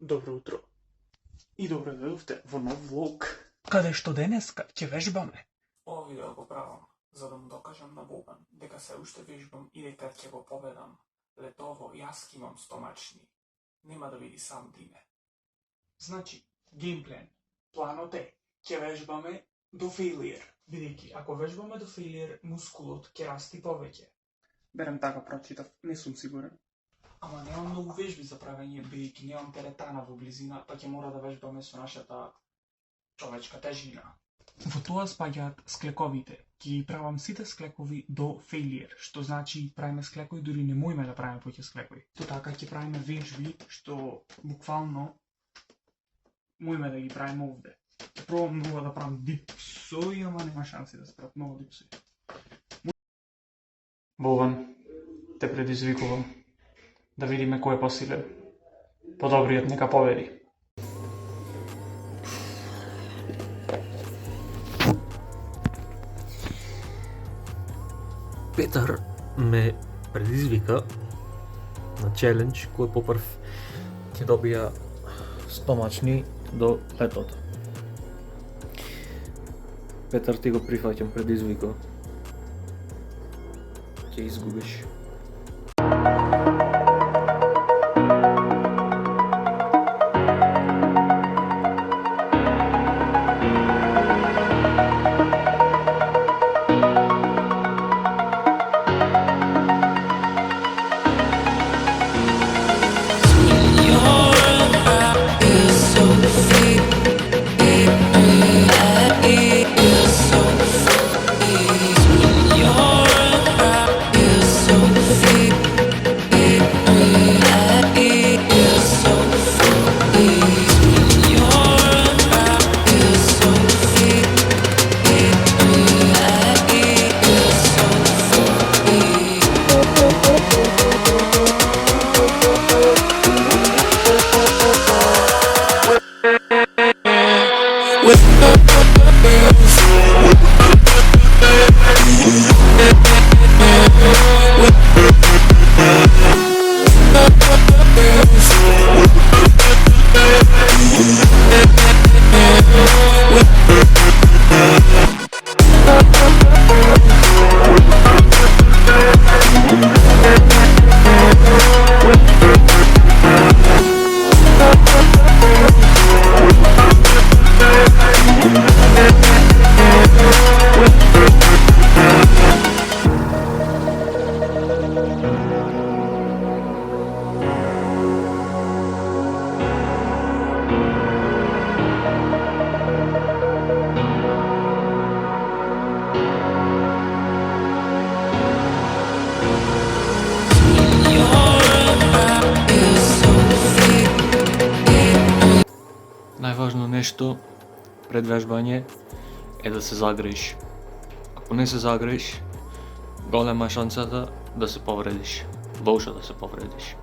Добро утро. И добро дојдовте во нов влог. Каде што денеска ќе вежбаме. Ова видео го правам за да му докажам на Боган дека се уште вежбам и дека ќе го победам. Летово јас ќе имам стомачни. Нема да види сам Диме. Значи, геймплан. Планот е, ќе вежбаме до фейлиер. Бидејќи, ако вежбаме до фейлиер, мускулот ќе расти повеќе. Берем така прочитав, не сум сигурен. Ама немам многу вежби за правење, бидејќи немам теретана во близина, па ќе мора да вежбаме со нашата човечка тежина. Во тоа спаѓаат склековите. Ќе ги правам сите склекови до фейлиер, што значи правиме склекови, дури не можеме да правиме повеќе склекови. Тоа така ќе правиме вежби што буквално можеме да ги правиме овде. Ќе пробам многу да правам дипсови, ама нема шанси да се прават многу дипсови. Боган, те предизвикувам да видиме кој е посилен. Подобриот нека победи. Петар ме предизвика на челендж кој попрв ќе добија стомачни до летото. Петар, ти го прифаќам предизвикот. Ќе изгубиш. Најважно нешто пред вежбање е да се загрееш. Ако не се загрееш, голема шансата да се повредиш. Лошо да се повредиш.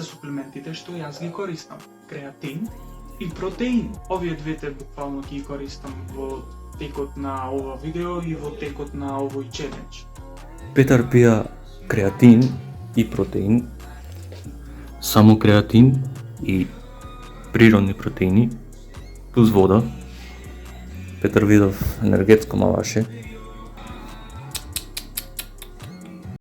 се суплементите што јас ги користам. Креатин и протеин. Овие двете буквално ги користам во текот на ова видео и во текот на овој челендж. Петар пија креатин и протеин, само креатин и природни протеини, плюс вода. Петар видов енергетско малаше.